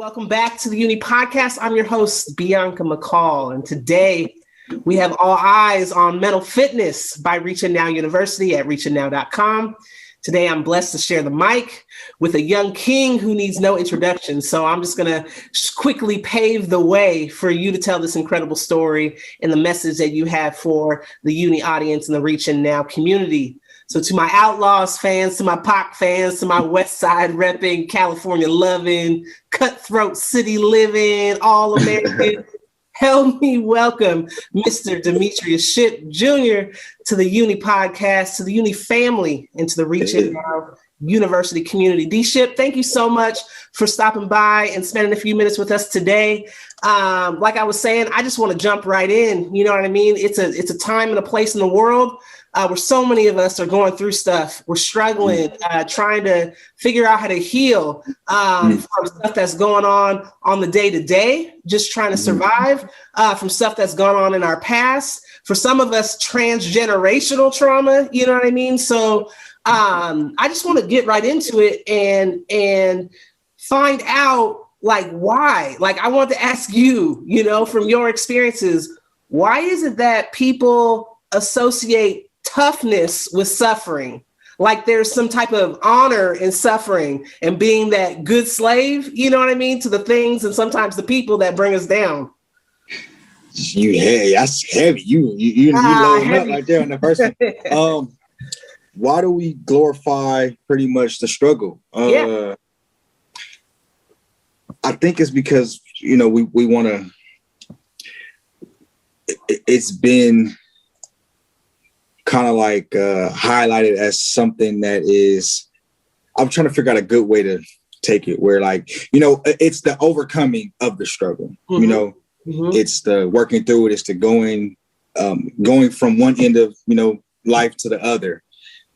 Welcome back to the UNNI podcast. I'm your host, Bianca McCall, and today we have all eyes on mental fitness by Reaching Now University at reachingnow.com. Today, I'm blessed to share the mic with a young king who needs no introduction. So I'm just going to quickly pave the way for you to tell this incredible story and the message that you have for the UNNI audience and the Reaching Now community. So to my Outlaws fans, to my Pac fans, to my West Side repping, California loving, cutthroat city living, all American, help me welcome Mr. Demetrius Shipp Jr. to the UNNI podcast, to the UNNI family, and to the Reaching Now University community. D. Shipp, thank you so much for stopping by and spending a few minutes with us today. Like I was saying, I just want to jump right in. You know what I mean? It's a time and a place in the world where so many of us are going through stuff. We're struggling, trying to figure out how to heal from stuff that's going on the day-to-day, just trying to survive, from stuff that's gone on in our past. For some of us, transgenerational trauma, you know what I mean? So I just want to get right into it and find out why. I want to ask you, from your experiences, why is it that people associate toughness with suffering? Like there's some type of honor in suffering and being that good slave, you know what I mean, to the things and sometimes the people that bring us down. That's heavy. You loading up right there on the first one. Why do we glorify pretty much the struggle? I think it's because, we want to, it's been kind of highlighted as something that is, I'm trying to figure out a good way to take it where it's the overcoming of the struggle, it's the working through it. It's the going from one end of, life to the other.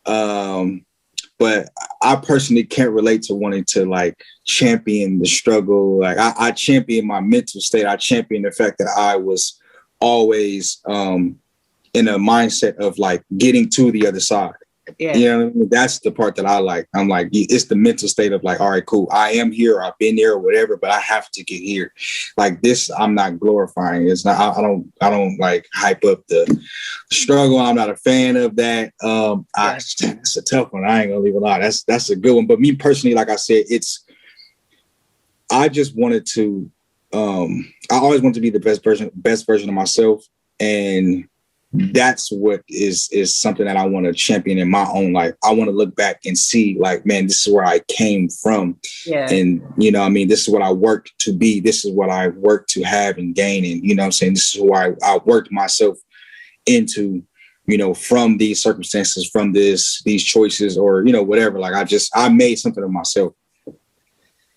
But I personally can't relate to wanting to champion the struggle. I champion my mental state. I champion the fact that I was always, in a mindset of getting to the other side. Yeah. You know what I mean? That's the part that I like. I'm it's the mental state of all right, cool. I am here. I've been there or whatever, but I have to get here. This, I'm not glorifying. It's not, I don't hype up the struggle. I'm not a fan of that. It's a tough one. I ain't gonna leave it lie. That's a good one. But me personally, like I said, I just wanted to, I always want to be the best version of myself. And that's what is something that I want to champion in my own life. I want to look back and see man, this is where I came from. Yeah. And, this is what I worked to be. This is what I worked to have and gain. And, I'm saying this is why I worked myself into, from these circumstances, from these choices or, whatever. I made something of myself.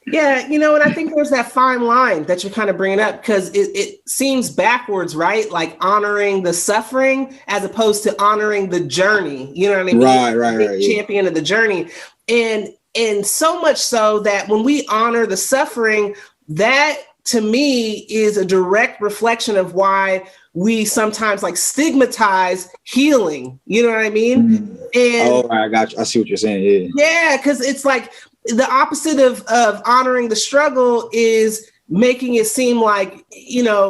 Yeah, and I think there's that fine line that you're kind of bringing up because it seems backwards, right? Honoring the suffering as opposed to honoring the journey. You know what I mean? Right. Champion of the journey. And so much so that when we honor the suffering, that to me is a direct reflection of why we sometimes stigmatize healing. You know what I mean? And I got you. I see what you're saying. Yeah, because it's the opposite of honoring the struggle is making it seem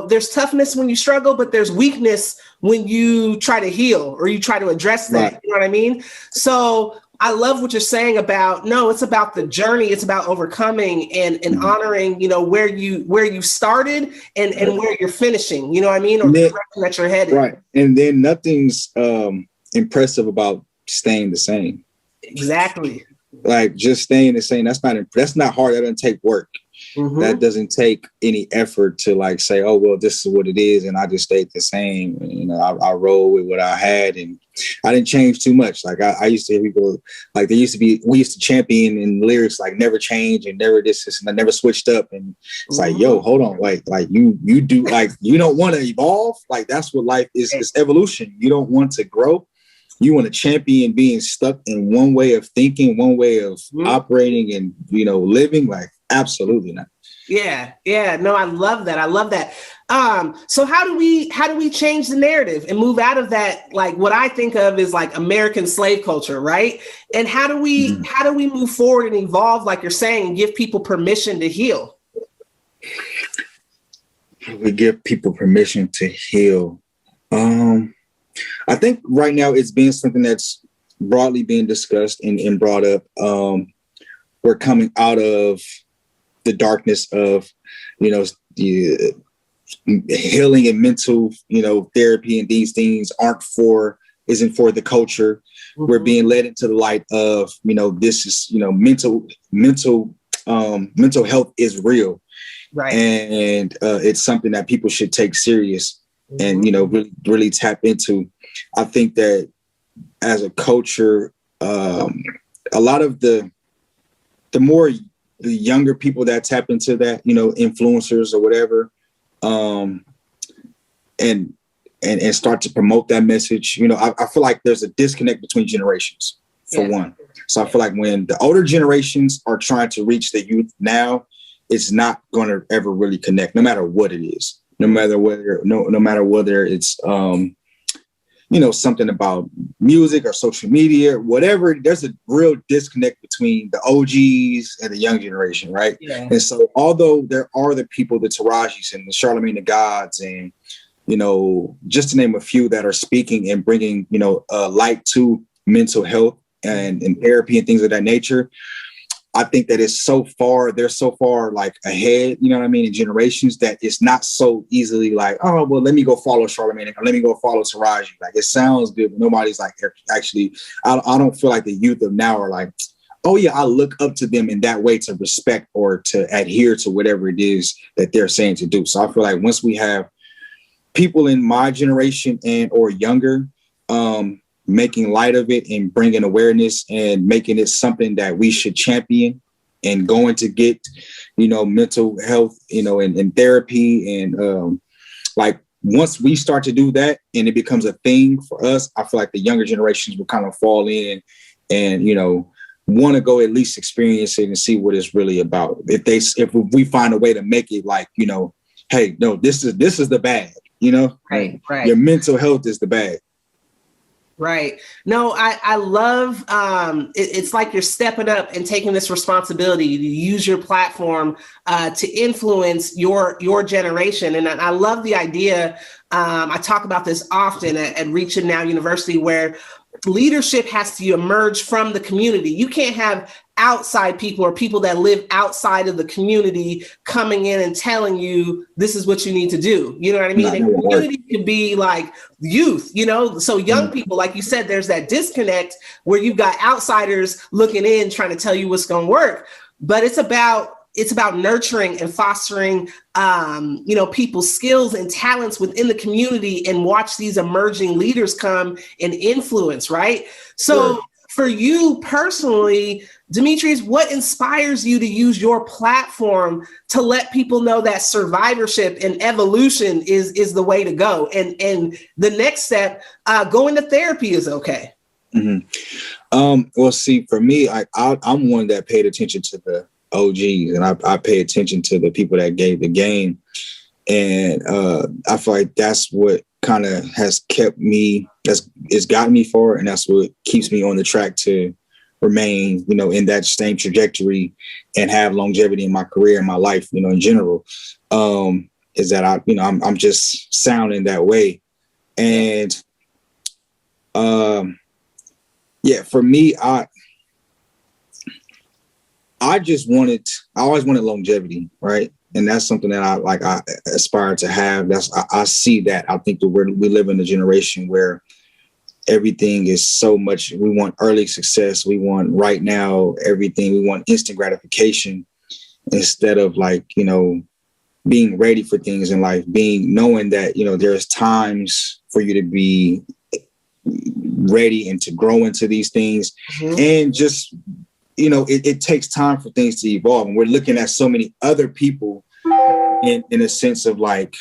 there's toughness when you struggle, but there's weakness when you try to heal or you try to address that. Right. You know what I mean? So I love what you're saying about, no, it's about the journey. It's about overcoming and honoring, where you started and where you're finishing, you know what I mean? Or the direction that you're headed. Right. And then nothing's impressive about staying the same. Exactly. Just staying the same. That's not hard. That doesn't take work. Mm-hmm. That doesn't take any effort to say, oh, well, this is what it is. And I just stayed the same. I roll with what I had and I didn't change too much. I used to hear people we used to champion in lyrics, never change and never this, and I never switched up. And it's yo, hold on. You do, you don't want to evolve. That's what life is. It's evolution. You don't want to grow. You want to champion being stuck in one way of thinking, one way of operating and, living. Absolutely not. Yeah. No, I love that. So how do we change the narrative and move out of that? What I think of is American slave culture, right? And how do we move forward and evolve, like you're saying, and give people permission to heal? We give people permission to heal. I think right now it's being something that's broadly being discussed and brought up. We're coming out of the darkness of, the healing and mental, therapy, and these things isn't for the culture. Mm-hmm. We're being led into the light of, this is, mental health is real. Right. And it's something that people should take serious. Mm-hmm. And, really, really tap into. I think that as a culture, a lot of the younger people that tap into that, influencers or whatever, and start to promote that message. I feel like there's a disconnect between generations, for one. So I feel like when the older generations are trying to reach the youth now, it's not going to ever really connect, no matter what it is. No matter whether it's something about music or social media, whatever. There's a real disconnect between the OGs and the young generation, right? Yeah. And so, although there are the people, the Tarajis and the Charlemagne the Gods, and just to name a few that are speaking and bringing light to mental health and therapy and things of that nature. I think that they're so far like ahead, in generations, that it's not so easily like, oh, well, let me go follow Charlemagne, or let me go follow Taraji. Like, it sounds good, but nobody's like, actually, I don't feel like the youth of now are like, oh yeah, I look up to them in that way to respect or to adhere to whatever it is that they're saying to do. So I feel like once we have people in my generation and or younger, making light of it and bringing awareness and making it something that we should champion and going to get, mental health, and therapy. And like, once we start to do that and it becomes a thing for us, I feel like the younger generations will kind of fall in and, want to go at least experience it and see what it's really about. If we find a way to make it like, hey, no, this is the bag, right. Your mental health is the bag. Right. No, I love, it's like you're stepping up and taking this responsibility to use your platform to influence your generation. And I love the idea. I talk about this often at Reach Now University, where leadership has to emerge from the community. You can't have outside people or people that live outside of the community coming in and telling you this is what you need to do. You know what I mean? And community can be like youth, so young people, like you said, there's that disconnect where you've got outsiders looking in, trying to tell you what's going to work. But it's about nurturing and fostering, people's skills and talents within the community, and watch these emerging leaders come and influence, right? So for you personally, Demetrius, what inspires you to use your platform to let people know that survivorship and evolution is the way to go? And the next step, going to therapy is okay. Mm-hmm. Well, see, for me, I'm one that paid attention to the OGs, and I pay attention to the people that gave the game. And I feel like that's what kind of has kept me, it's gotten me far, and that's what keeps me on the track to remain, in that same trajectory and have longevity in my career and my life, in general, is that I'm just sound in that way. And for me, I always wanted longevity, right? And that's something that I aspire to have. I see that. I think that we live in a generation where everything is so much. We want early success. We want right now everything. We want instant gratification instead of being ready for things in life, knowing that, there's times for you to be ready and to grow into these things. Mm-hmm. And just, it takes time for things to evolve. And we're looking at so many other people in a sense of like,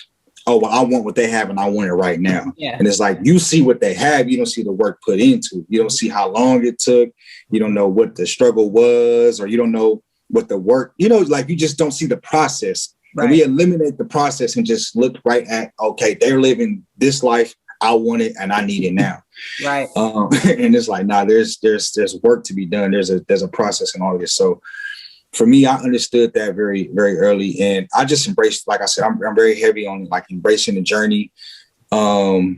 oh, well, I want what they have and I want it right now. Yeah. And it's like, you see what they have. You don't see the work put into it. You don't see how long it took. You don't know what the struggle was, or you don't know what the work, you just don't see the process. Right. And we eliminate the process and just look right at, okay, they're living this life. I want it and I need it now. Right. And it's like, nah, there's work to be done. There's a process in all of this. So for me, I understood that very, very early. And I just embraced, like I said, I'm very heavy on like embracing the journey. And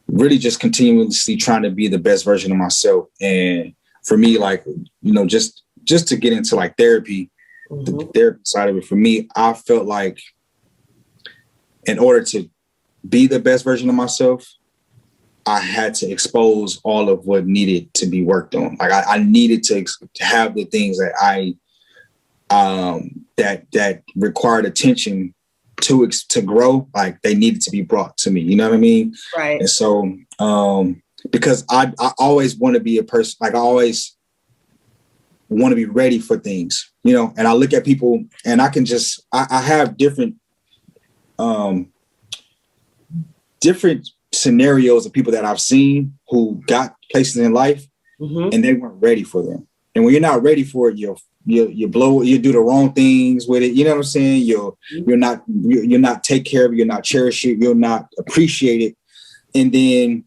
really just continuously trying to be the best version of myself. And for me, like, you know, just to get into like therapy, the therapy side of it, for me, I felt like in order to be the best version of myself, I had to expose all of what needed to be worked on. Like I needed to have the things that that required attention to grow. Like they needed to be brought to me. You know what I mean? Right. And so, because I always want to be a person, like I always want to be ready for things, you know, and I look at people and I can just, I have different scenarios of people that I've seen who got places in life and they weren't ready for them. And when you're not ready for it, you blow, you do the wrong things with it. You know what I'm saying? You're not take care of it. You're not cherish it. You're not appreciate it. And then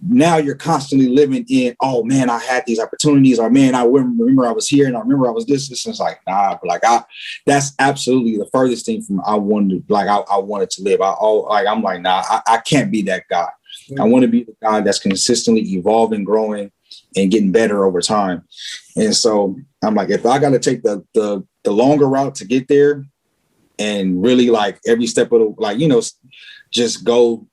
now you're constantly living in, oh man, I had these opportunities, or man, I remember I was here and I remember I was this. And it's like, nah, but like that's absolutely the furthest thing from I wanted to live. I'm like, nah, I can't be that guy. I want to be the guy that's consistently evolving, growing, and getting better over time. And so I'm like, if I got to take the longer route to get there and really like every step of the, like, you know, just go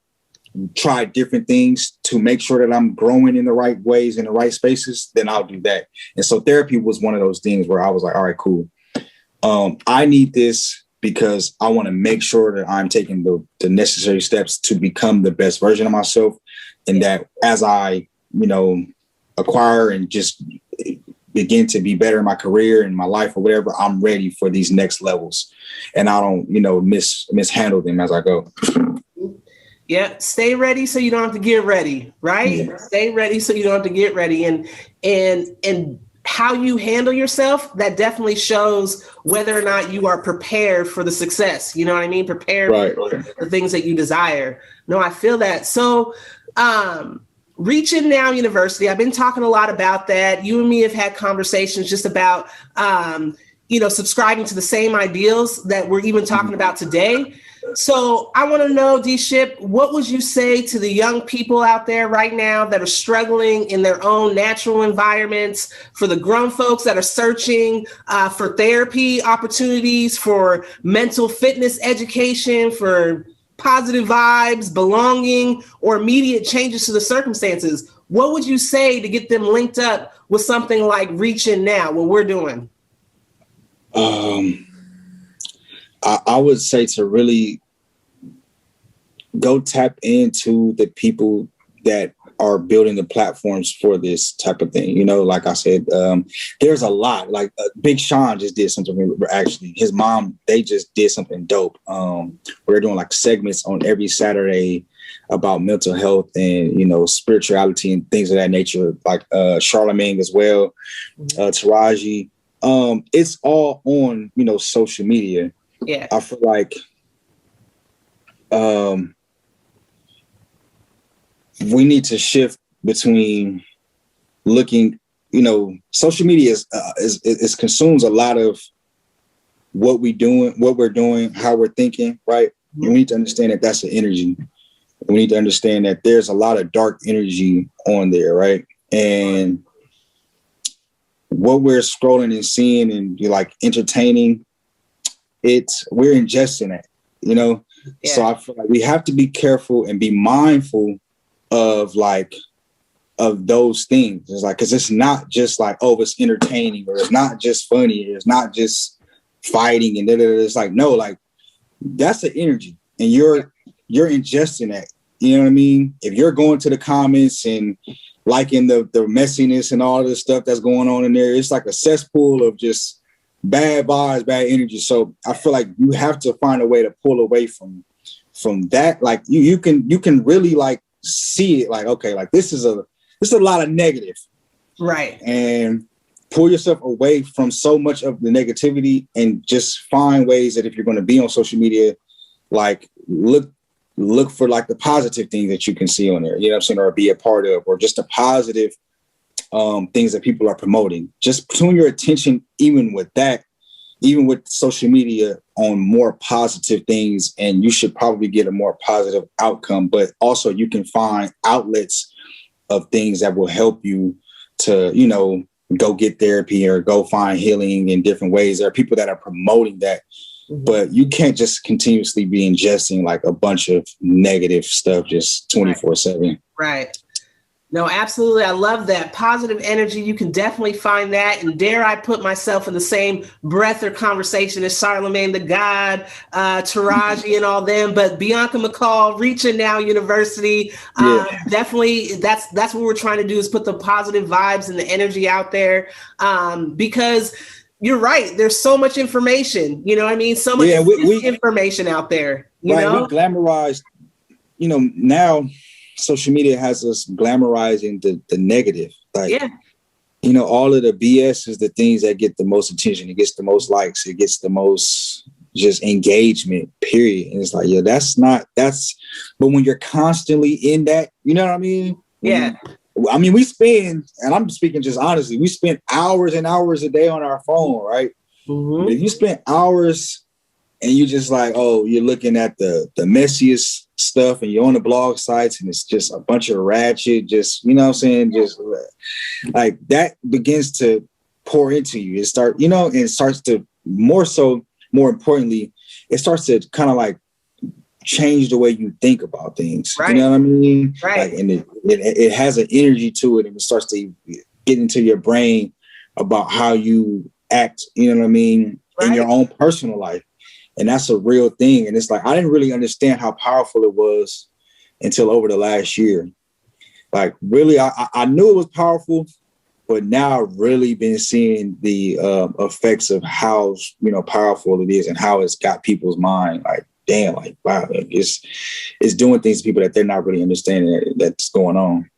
try different things to make sure that I'm growing in the right ways, in the right spaces, then I'll do that. And so therapy was one of those things where I was like, all right, cool. I need this because I want to make sure that I'm taking the necessary steps to become the best version of myself. And that as I, you know, acquire and just begin to be better in my career and my life or whatever, I'm ready for these next levels. And I don't, you know, mishandle them as I go. Yeah, stay ready so you don't have to get ready, right? Yeah. Stay ready so you don't have to get ready. And how you handle yourself, that definitely shows whether or not you are prepared for the success. You know what I mean? Prepared for the things that you desire. No, I feel that. So Reach Now University, I've been talking a lot about that. You and me have had conversations just about, you know, subscribing to the same ideals that we're even talking about today. So I want to know, D. Shipp, what would you say to the young people out there right now that are struggling in their own natural environments, for the grown folks that are searching for therapy opportunities, for mental fitness education, for positive vibes, belonging, or immediate changes to the circumstances? What would you say to get them linked up with something like Reaching Now, what we're doing? I would say to really go tap into the people that are building the platforms for this type of thing. You know, like I said, there's a lot. Like Big Sean just did something. Actually, his mom, they just did something dope. We're doing like segments on every Saturday about mental health and, you know, spirituality and things of that nature. Like Charlemagne as well, Taraji. It's all on, you know, social media. Yeah, I feel like we need to shift between looking, you know, social media is consumes a lot of what we're doing, how we're thinking, right? We need to understand that that's an energy. We need to understand that there's a lot of dark energy on there, right? And what we're scrolling and seeing and like entertaining, we're ingesting it, you know? Yeah. So I feel like we have to be careful and be mindful of those things. It's like, cause it's not just like, oh, it's entertaining, or it's not just funny, or it's not just fighting and it's like, no, like that's the energy and you're ingesting that. You know what I mean? If you're going to the comments and liking the messiness and all the stuff that's going on in there, it's like a cesspool of just bad vibes, bad energy. So I feel like you have to find a way to pull away from that. Like you can really like see it like, okay, like this is a lot of negative. Right. And pull yourself away from so much of the negativity and just find ways that if you're going to be on social media, like look for like the positive things that you can see on there, you know what I'm saying? Or be a part of, or just a positive things that people are promoting. Just tune your attention, even with that, even with social media, on more positive things, and you should probably get a more positive outcome. But also you can find outlets of things that will help you to, you know, go get therapy or go find healing in different ways. There are people that are promoting that, but you can't just continuously be ingesting like a bunch of negative stuff just 24/7. Right. No, absolutely. I love that. Positive energy. You can definitely find that. And dare I put myself in the same breath or conversation as Charlemagne the God, Taraji and all them. But Bianca McCall, Reaching Now University. Definitely that's what we're trying to do, is put the positive vibes and the energy out there. Because you're right. There's so much information. You know what I mean? So much information out there. You know? We glamorize, you know, now social media has us glamorizing the negative. Like, you know, all of the BS is the things that get the most attention. It gets the most likes. It gets the most just engagement, period. And it's like, but when you're constantly in that, you know what I mean? I mean, we spend, and I'm speaking just honestly, we spend hours and hours a day on our phone, right? But if you spend hours and you just like, oh, you're looking at the messiest stuff and you're on the blog sites and it's just a bunch of ratchet, just, you know what I'm saying? Just like that begins to pour into you. It starts to more importantly, it starts to kind of like change the way you think about things. Right. You know what I mean? Right. Like, and it has an energy to it, and it starts to get into your brain about how you act, you know what I mean, in your own personal life. And that's a real thing. And it's like, I didn't really understand how powerful it was until over the last year. Like, really, I knew it was powerful, but now I've really been seeing the effects of how, you know, powerful it is and how it's got people's mind. Like, damn, like, wow, it's doing things to people that they're not really understanding that's going on.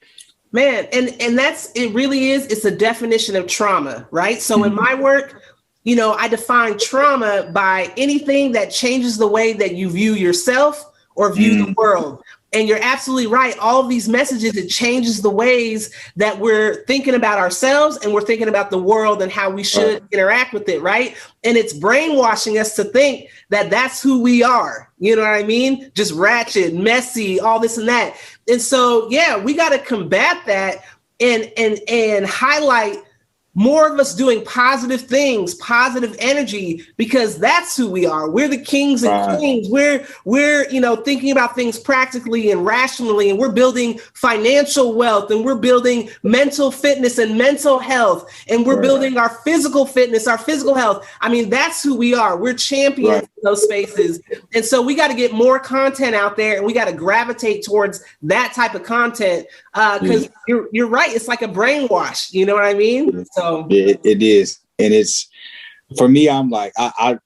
Man, and it really is. It's a definition of trauma, right? So in my work, you know, I define trauma by anything that changes the way that you view yourself or view the world. And you're absolutely right. All of these messages, it changes the ways that we're thinking about ourselves and we're thinking about the world and how we should interact with it, right? And it's brainwashing us to think that that's who we are. You know what I mean? Just ratchet, messy, all this and that. And so, yeah, we got to combat that and highlight more of us doing positive things, positive energy, because that's who we are. We're the kings and queens. We're, you know, thinking about things practically and rationally, and we're building financial wealth, and we're building mental fitness and mental health, and we're building our physical fitness, our physical health. I mean, that's who we are. We're champions in those spaces. And so we got to get more content out there, and we got to gravitate towards that type of content, because you're right. It's like a brainwash. You know what I mean? So it is. And it's, for me, I'm like, I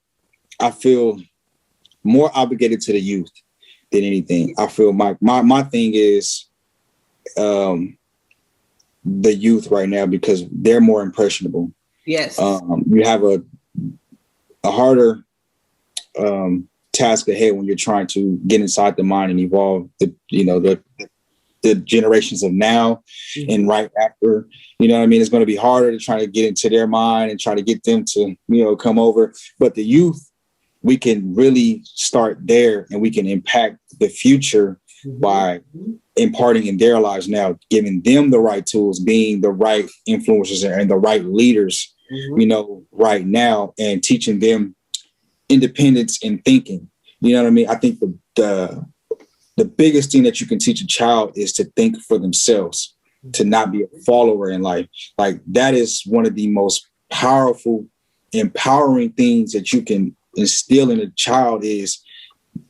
feel more obligated to the youth than anything. I feel my thing is the youth right now, because they're more impressionable. Yes. You have a harder task ahead when you're trying to get inside the mind and evolve the generations of now and right after. You know what I mean? It's going to be harder to try to get into their mind and try to get them to, you know, come over. But the youth, we can really start there, and we can impact the future by imparting in their lives now, giving them the right tools, being the right influencers and the right leaders, you know, right now, and teaching them independence in thinking. You know what I mean? I think the biggest thing that you can teach a child is to think for themselves, to not be a follower in life. Like, that is one of the most powerful, empowering things that you can instill in a child is,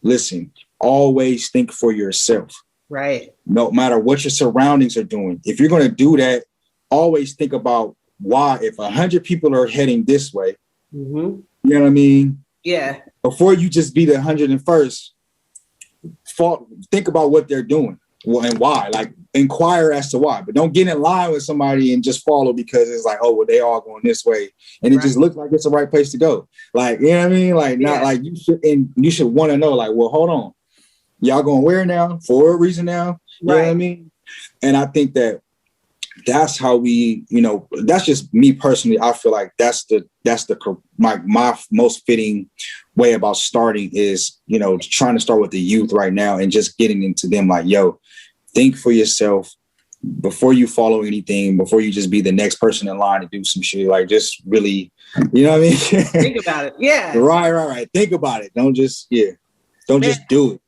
listen, always think for yourself. Right. No matter what your surroundings are doing. If you're going to do that, always think about why. If 100 people are heading this way, you know what I mean? Yeah. Before you just be the 101st, think about what they're doing and why. Like, inquire as to why, but don't get in line with somebody and just follow because it's like, oh, well, they all going this way, and it just looks like it's the right place to go. Like, you know what I mean? Like, not like you should want to know, like, well, hold on, y'all going where now? For a reason now? You know what I mean? And I think that that's how we, that's just me personally. I feel like that's my most fitting way about starting is, trying to start with the youth right now and just getting into them like, yo, think for yourself before you follow anything, before you just be the next person in line to do some shit. Like, just really, you know what I mean? Think about it. Yeah. Right. Think about it. Don't just do it.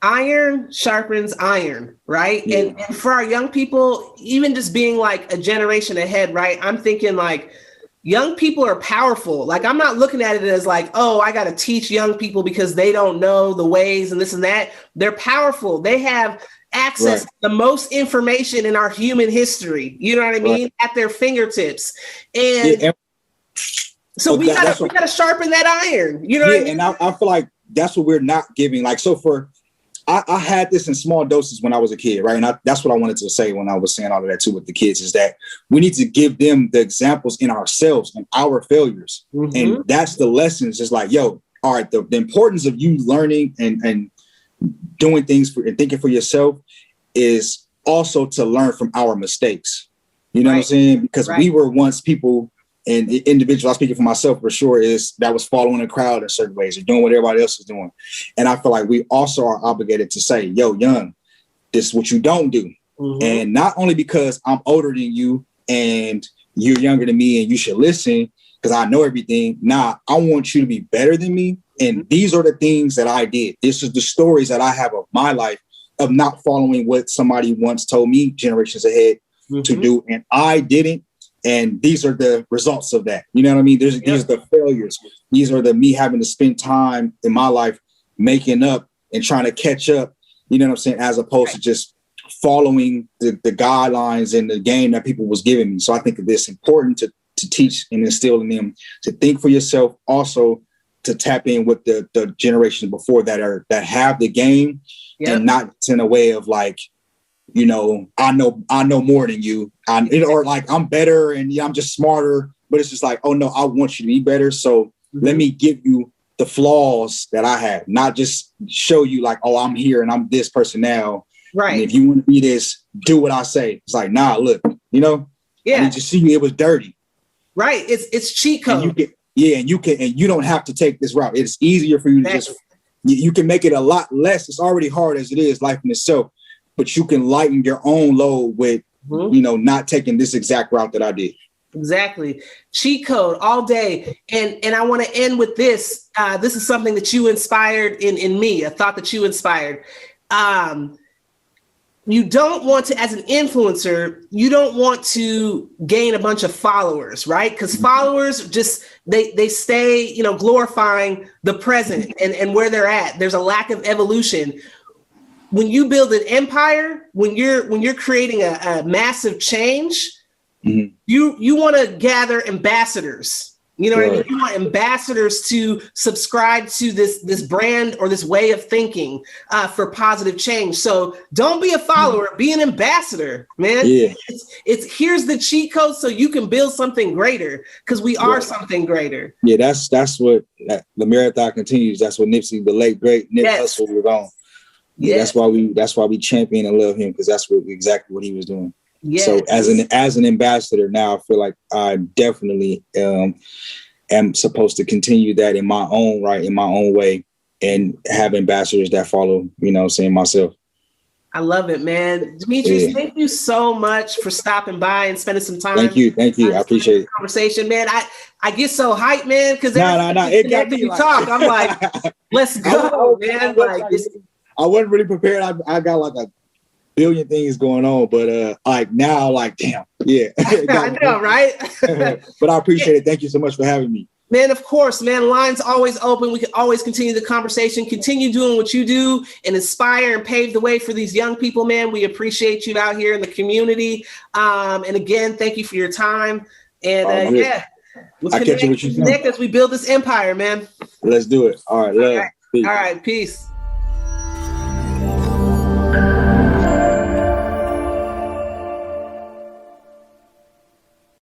Iron sharpens iron, right? Yeah. And for our young people, even just being like a generation ahead, right? I'm thinking like young people are powerful. Like, I'm not looking at it as like, oh, I got to teach young people because they don't know the ways and this and that. They're powerful. They have access to the most information in our human history. You know what I mean? At their fingertips. And so we gotta sharpen that iron. You know what I mean? And I feel like that's what we're not giving. Like, so I had this in small doses when I was a kid, right? And that's what I wanted to say when I was saying all of that too with the kids, is that we need to give them the examples in ourselves and our failures. Mm-hmm. And that's the lessons. It's like, yo, all right, the importance of you learning and doing things and thinking for yourself is also to learn from our mistakes. You know what I'm saying? Because we were once people and individuals, I'm speaking for myself for sure, is that was following a crowd in certain ways or doing what everybody else is doing. And I feel like we also are obligated to say, yo, young, this is what you don't do. Mm-hmm. And not only because I'm older than you and you're younger than me and you should listen because I know everything. Nah, I want you to be better than me. And these are the things that I did. This is the stories that I have of my life of not following what somebody once told me generations ahead to do. And I didn't. And these are the results of that. You know what I mean? These are the failures. These are the me having to spend time in my life making up and trying to catch up, you know what I'm saying, as opposed to just following the guidelines and the game that people was giving me. So I think it's important to teach and instill in them to think for yourself, also to tap in with the generations before that have the game and not in a way of like, I know more than you, or like I'm better and I'm just smarter. But it's just like, oh no, I want you to be better. So let me give you the flaws that I have, not just show you like, oh, I'm here and I'm this person now. Right. And if you want to be this, do what I say. It's like, nah, look, I need to see you. It was dirty. Right. It's cheat code. And you don't have to take this route. It's easier for you to just, you can make it a lot less. It's already hard as it is, life in itself. But you can lighten your own load with, not taking this exact route that I did. Exactly. Cheat code all day. And I want to end with this. This is something that you inspired in me, a thought that you inspired. You don't want to, as an influencer, you don't want to gain a bunch of followers, right? Because followers just, they stay, glorifying the present and where they're at. There's a lack of evolution. When you build an empire, when you're creating a massive change, you want to gather ambassadors. You know what I mean? You want ambassadors to subscribe to this brand or this way of thinking for positive change. So don't be a follower, be an ambassador, man. Yeah. It's here's the cheat code so you can build something greater, because we are something greater. Yeah, that's what the marathon continues. That's what Nipsey, the late great Nip Hussle, was on. Yeah, that's why we champion and love him, because that's exactly what he was doing. Yes. So as an ambassador now, I feel like I definitely am supposed to continue that in my own right, in my own way, and have ambassadors that follow, myself. I love it, man. Demetrius, thank you so much for stopping by and spending some time. Thank you. I appreciate it. Conversation, man. I get so hyped, man, because it got me like, talk. I'm like, let's go, man. I wasn't really prepared. I got like a billion things going on, but damn, yeah. I know, right? But I appreciate it. Thank you so much for having me. Man, of course, man. Line's always open. We can always continue the conversation, continue doing what you do and inspire and pave the way for these young people, man. We appreciate you out here in the community. And again, thank you for your time. And let's connect as we build this empire, man. Let's do it. All right, love. All right, peace.